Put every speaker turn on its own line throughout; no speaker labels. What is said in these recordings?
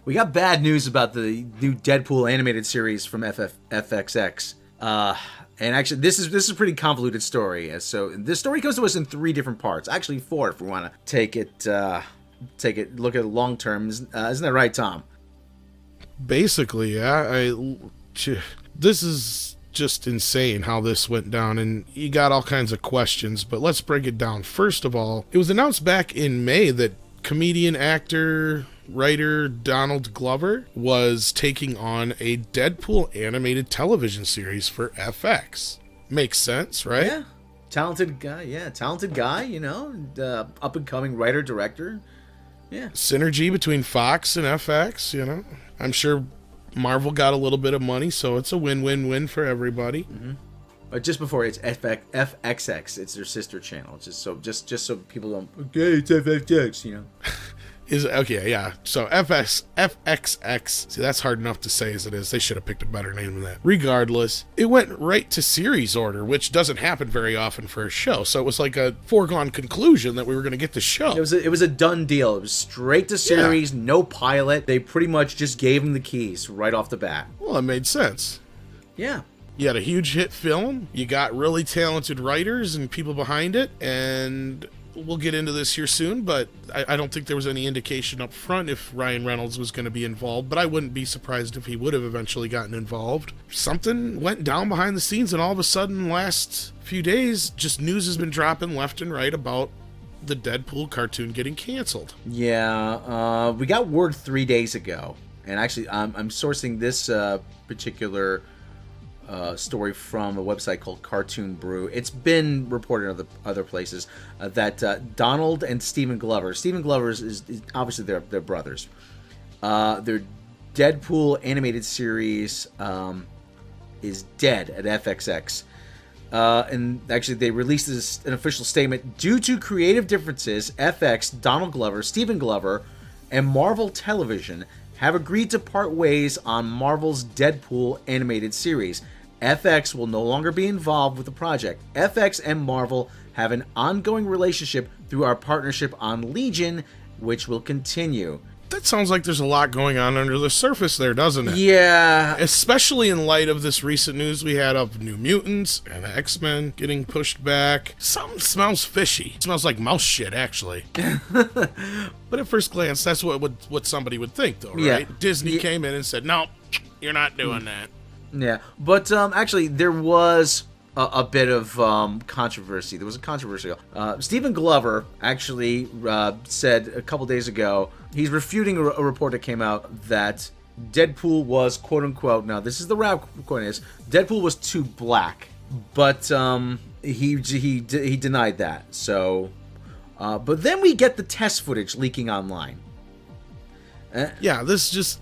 we got bad news about the new Deadpool animated series from FXX. And actually, this is a pretty convoluted story. So this story comes to us in 3 different parts. Actually, 4 if we want to take it, look at it long term. Isn't that right, Tom?
Basically, yeah. This is just insane how this went down, and you got all kinds of questions, but let's break it down. First of all, it was announced back in May that comedian, actor, writer Donald Glover was taking on a Deadpool animated television series for FX. Makes sense, right?
Yeah. Talented guy, you know, up-and-coming writer, director. Yeah.
Synergy between Fox and FX, you know. I'm sure Marvel got a little bit of money, so it's a win-win-win for everybody.
Mm-hmm. But just before, it's FXX. It's their sister channel. Just so people don't. Okay, it's FXX. You know.
Okay, yeah. So FXX. See, that's hard enough to say as it is. They should have picked a better name than that. Regardless, it went right to series order, which doesn't happen very often for a show. So it was like a foregone conclusion that we were going to get the show.
It was a done deal. It was straight to series, no pilot. They pretty much just gave him the keys right off the bat.
Well, it made sense.
Yeah.
You had a huge hit film. You got really talented writers and people behind it, and we'll get into this here soon, but I don't think there was any indication up front if Ryan Reynolds was going to be involved, but I wouldn't be surprised if he would have eventually gotten involved. Something went down behind the scenes, and all of a sudden, last few days, just news has been dropping left and right about the Deadpool cartoon getting canceled.
Yeah, we got word 3 days ago, and actually I'm sourcing this particular story from a website called Cartoon Brew. It's been reported in other places that Donald and Stephen Glover. Stephen Glover is obviously they're brothers. Their Deadpool animated series is dead at FXX. And actually, they released an official statement. Due to creative differences, FX, Donald Glover, Stephen Glover, and Marvel Television have agreed to part ways on Marvel's Deadpool animated series. FX will no longer be involved with the project. FX and Marvel have an ongoing relationship through our partnership on Legion, which will continue.
That sounds like there's a lot going on under the surface there, doesn't it?
Yeah.
Especially in light of this recent news we had of New Mutants and X-Men getting pushed back. Something smells fishy. It smells like mouse shit, actually. But at first glance, that's what somebody would think, though, right?
Yeah.
Disney came in and said, no, you're not doing that.
Yeah, but actually, there was a bit of controversy. There was a controversy. Stephen Glover actually said a couple days ago, he's refuting a report that came out that Deadpool was, quote-unquote, now this is the rap quote is, Deadpool was too black. But he denied that. So, but then we get the test footage leaking online.
Yeah, it's just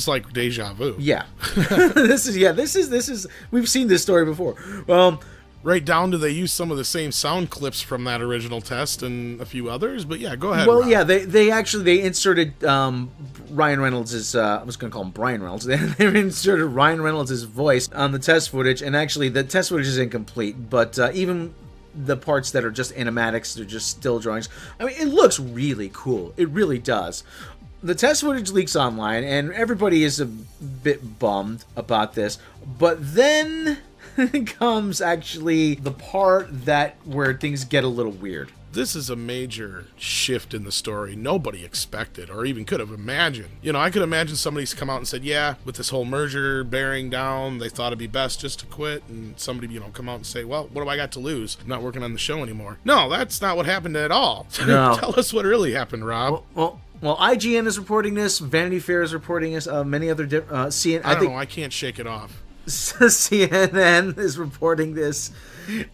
like deja vu.
Yeah. This is we've seen this story before.
Right down to they use some of the same sound clips from that original test and a few others, but yeah, go ahead.
Well,
Rob.
yeah, they inserted Ryan Reynolds' I was going to call him Brian Reynolds. They inserted Ryan Reynolds' voice on the test footage, and actually the test footage is incomplete, but even the parts that are just animatics, they're just still drawings. I mean, it looks really cool. It really does. The test footage leaks online, and everybody is a bit bummed about this. But then comes actually the part where things get a little weird.
This is a major shift in the story nobody expected or even could have imagined. You know, I could imagine somebody's come out and said, yeah, with this whole merger bearing down, they thought it'd be best just to quit, and somebody, come out and say, well, what do I got to lose? I'm not working on the show anymore. No, that's not what happened at all.
No.
Tell us what really happened, Rob.
Well, IGN is reporting this. Vanity Fair is reporting this. Many other CNN.
I don't know. I can't shake it off.
CNN is reporting this.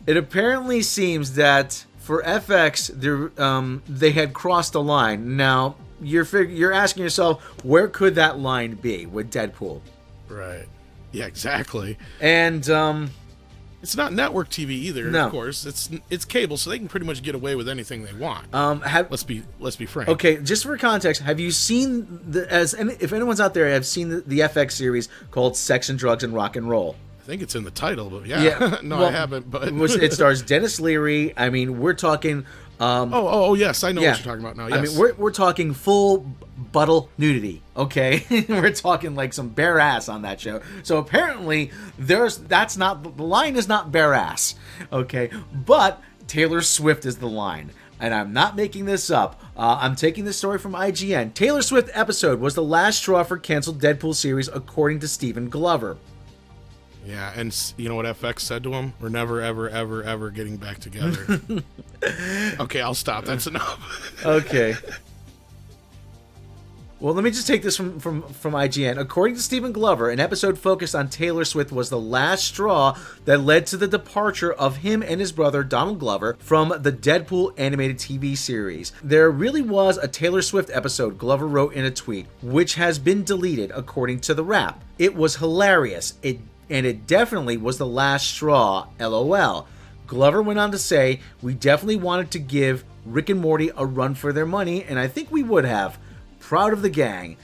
It apparently seems that for FX, they had crossed a line. Now you're asking yourself, where could that line be with Deadpool?
Right. Yeah. Exactly.
And
it's not network TV either.
No.
Of course, it's cable, so they can pretty much get away with anything they want. Let's be frank.
Okay, just for context, have you seen if anyone's out there have seen the FX series called Sex and Drugs and Rock and Roll?
I think it's in the title, but yeah. No,
well,
I haven't. But
it stars Dennis Leary. I mean, we're talking.
Yes, I know what you're talking about now. Yes.
I mean, we're talking full buttle nudity. Okay, we're talking like some bare ass on that show. So apparently, that's not the line is not bare ass. Okay, but Taylor Swift is the line. And I'm not making this up. I'm taking this story from IGN. Taylor Swift episode was the last straw for canceled Deadpool series, according to Stephen Glover.
Yeah, and you know what FX said to him? We're never, ever, ever, ever getting back together. Okay, I'll stop. That's enough.
Okay. Well, let me just take this from IGN. According to Stephen Glover, an episode focused on Taylor Swift was the last straw that led to the departure of him and his brother, Donald Glover, from the Deadpool animated TV series. There really was a Taylor Swift episode, Glover wrote in a tweet, which has been deleted, according to the Wrap. It was hilarious. It definitely was the last straw, LOL. Glover went on to say, we definitely wanted to give Rick and Morty a run for their money, and I think we would have. Proud of the gang.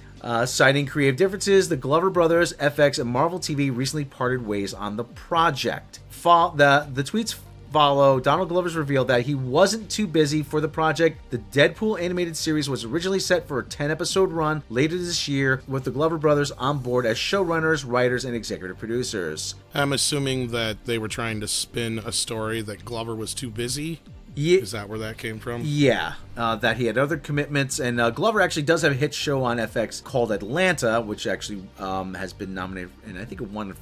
Citing creative differences, the Glover brothers, FX, and Marvel TV recently parted ways on the project. The tweets follow. Donald Glover's revealed that he wasn't too busy for the project. The Deadpool animated series was originally set for a 10-episode run later this year, with the Glover brothers on board as showrunners, writers, and executive producers.
I'm assuming that they were trying to spin a story that Glover was too busy.
Yeah.
Is that where that came from?
Yeah, that he had other commitments, and Glover actually does have a hit show on FX called Atlanta, which actually has been nominated, and I think it won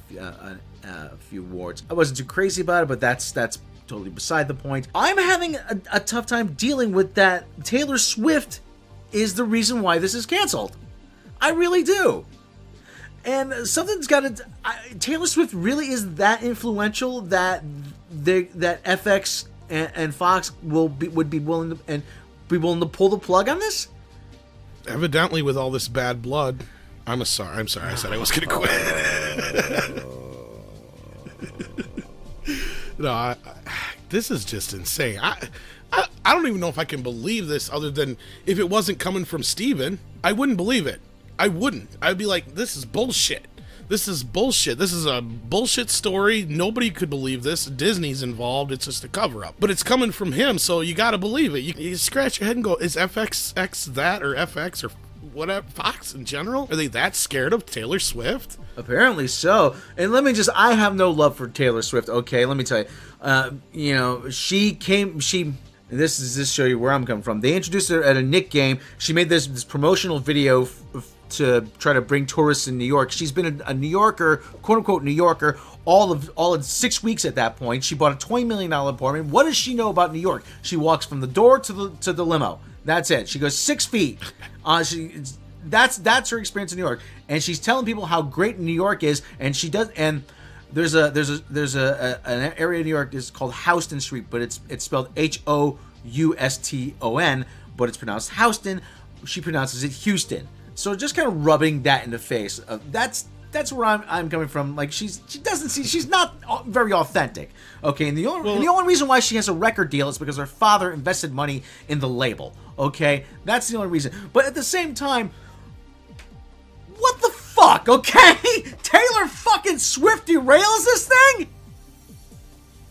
a few awards. I wasn't too crazy about it, but that's totally beside the point. I'm having a tough time dealing with that. Taylor Swift is the reason why this is canceled. I really do. And something's got to. Taylor Swift really is that influential that FX and Fox would be willing to pull the plug on this.
Evidently, with all this bad blood, I'm sorry. I said I was going to quit. No, this is just insane. I don't even know if I can believe this. Other than if it wasn't coming from Steven, I wouldn't believe it. I wouldn't. I'd be like, this is bullshit. This is bullshit. This is a bullshit story. Nobody could believe this. Disney's involved. It's just a cover-up. But it's coming from him, so you got to believe it. You scratch your head and go, is FXX that, or FX, or whatever, Fox in general? Are they that scared of Taylor Swift?
Apparently so. And I have no love for Taylor Swift, okay? Let me tell you. This show you where I'm coming from. They introduced her at a Knick game. She made this promotional video to try to bring tourists in New York. She's been a New Yorker, quote unquote New Yorker, all of 6 weeks at that point. She bought a $20 million apartment. What does she know about New York? She walks from the door to the limo. That's it. She goes 6 feet. That's her experience in New York, and she's telling people how great New York is. And she does. And there's an area in New York is called Houston Street, but it's spelled Houston, but it's pronounced Houston. She pronounces it Houston. So just kind of rubbing that in the face. That's where I'm coming from. Like she's not very authentic. Okay, and the only reason why she has a record deal is because her father invested money in the label. Okay, that's the only reason. But at the same time, what the fuck? Okay, Taylor fucking Swift derails this thing.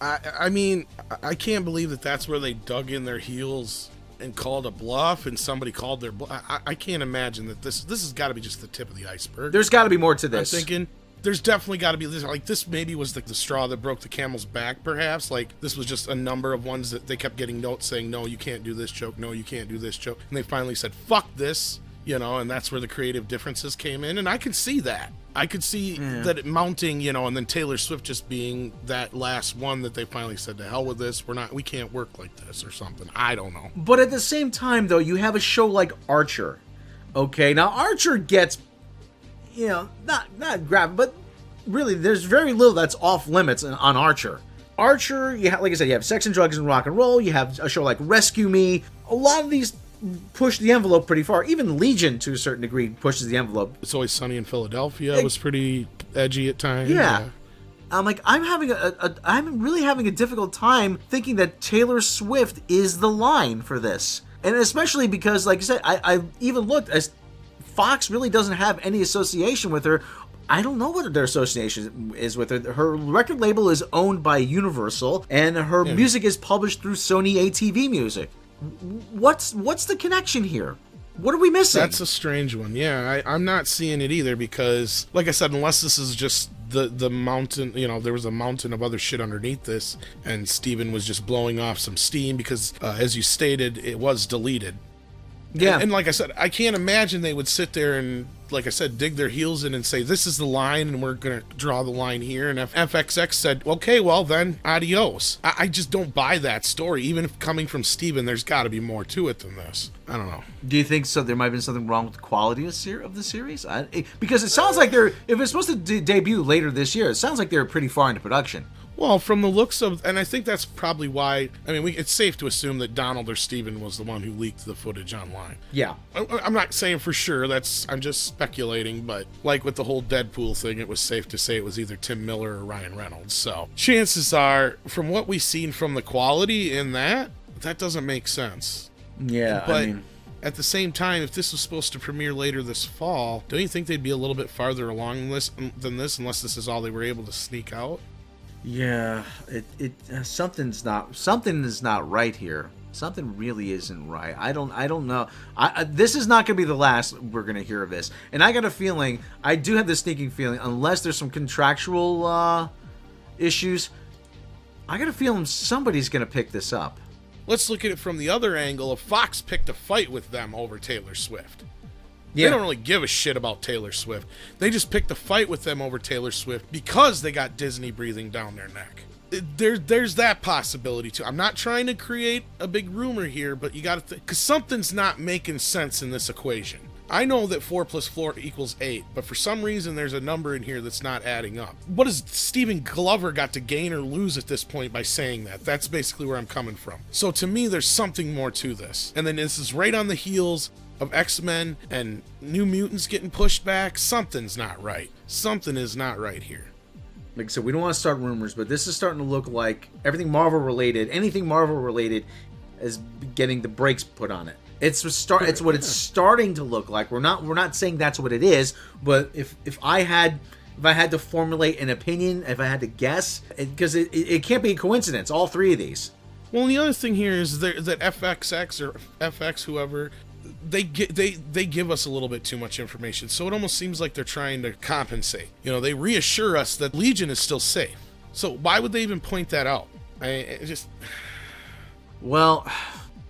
I mean, I can't believe that's where they dug in their heels and called a bluff, and somebody called their bluff. I can't imagine that this has got to be just the tip of the iceberg.
There's got to be more to this.
I'm thinking there's definitely got to be this. Like this maybe was the straw that broke the camel's back. Perhaps like this was just a number of ones that they kept getting notes saying, no, you can't do this joke. No, you can't do this joke. And they finally said, fuck this. And that's where the creative differences came in, and I could see that. I could see that it mounting, and then Taylor Swift just being that last one that they finally said, to hell with this, we can't work like this or something. I don't know.
But at the same time, though, you have a show like Archer. Okay, now Archer gets, not grab, but really, there's very little that's off limits on Archer. Archer, like I said, you have sex and drugs and rock and roll. You have a show like Rescue Me. A lot of these push the envelope pretty far. Even Legion, to a certain degree, pushes the envelope.
It's Always Sunny in Philadelphia was pretty edgy at times.
Yeah. I'm like, I'm really having a difficult time thinking that Taylor Swift is the line for this. And especially because, like I said, I even looked, as Fox really doesn't have any association with her I don't know what their association is with her. Her record label is owned by Universal, and her music is published through Sony ATV Music. What's the connection here? What are we missing?
That's a strange one. Yeah, I'm not seeing it either because, like I said, unless this is just the mountain, there was a mountain of other shit underneath this, and Steven was just blowing off some steam because, as you stated, it was deleted.
Yeah.
And like I said, I can't imagine they would sit there and, like I said, dig their heels in and say, this is the line and we're going to draw the line here. And if FXX said, okay, well then, adios. I just don't buy that story. Even if coming from Steven, there's got to be more to it than this. I don't know.
Do you think so? There might have been something wrong with the quality of the series? Because it sounds like if it's supposed to debut later this year, it sounds like they're pretty far into production.
Well, from the looks of, and I think that's probably why, it's safe to assume that Donald or Steven was the one who leaked the footage online.
Yeah.
I'm not saying for sure, I'm just speculating, but like with the whole Deadpool thing, it was safe to say it was either Tim Miller or Ryan Reynolds. So chances are, from what we've seen from the quality in that doesn't make sense.
Yeah,
but at the same time, if this was supposed to premiere later this fall, don't you think they'd be a little bit farther along than this, unless this is all they were able to sneak out?
Yeah, something is not right here. Something really isn't right. I don't know. This is not going to be the last we're going to hear of this. And I got a feeling, I do have this sneaking feeling, unless there's some contractual issues, I got a feeling somebody's going to pick this up.
Let's look at it from the other angle. If Fox picked a fight with them over Taylor Swift.
Yeah.
They don't really give a shit about Taylor Swift. They just picked a fight with them over Taylor Swift because they got Disney breathing down their neck. There's that possibility too. I'm not trying to create a big rumor here, but you got to think, because something's not making sense in this equation. I know that 4 + 4 = 8, but for some reason there's a number in here that's not adding up. What has Stephen Glover got to gain or lose at this point by saying that? That's basically where I'm coming from. So to me, there's something more to this. And then this is right on the heels of X-Men and New Mutants getting pushed back. Something's not right. Something is not right here.
Like I said, we don't want to start rumors, but this is starting to look like anything Marvel related is getting the brakes put on it. It's what it's starting to look like. We're not saying that's what it is, but if I had to formulate an opinion, if I had to guess, because it can't be a coincidence, all three of these.
Well, and the other thing here is that FXX or FX, whoever, they give us a little bit too much information, so it almost seems like they're trying to compensate. They reassure us that Legion is still safe. So why would they even point that out?
Well,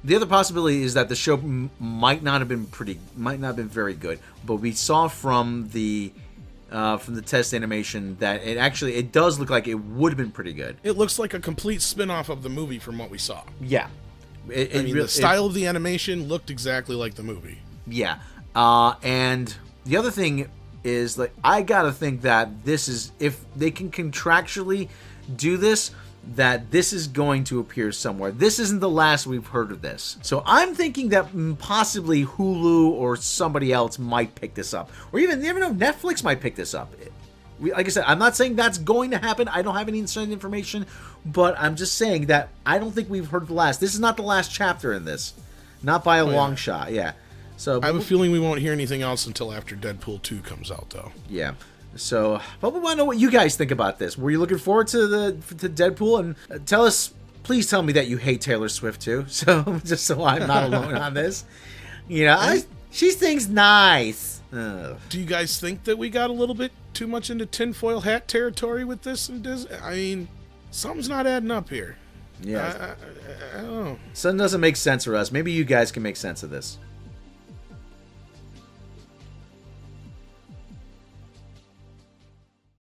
the other possibility is that the show might not have been very good, but we saw from the test animation that it does look like it would have been pretty good.
It looks like a complete spin-off of the movie from what we saw.
Yeah.
The style of the animation looked exactly like the movie.
Yeah. And the other thing is, like, I gotta think that this is, if they can contractually do this, that this is going to appear somewhere. This isn't the last we've heard of this. So I'm thinking that possibly Hulu or somebody else might pick this up. Or even, you never know, Netflix might pick this up. Like I said, I'm not saying that's going to happen. I don't have any inside information, but I'm just saying that I don't think we've heard the last. This is not the last chapter in this. Not by a long shot, yeah. So
I have a feeling we won't hear anything else until after Deadpool 2 comes out, though.
Yeah. So, but we want to know what you guys think about this. Were you looking forward to Deadpool? And please tell me that you hate Taylor Swift too. So, just so I'm not alone on this. She sings nice. Ugh.
Do you guys think that we got a little bit too much into tinfoil hat territory with this and Disney? I mean, something's not adding up here.
Yeah.
I don't know.
Something doesn't make sense for us. Maybe you guys can make sense of this.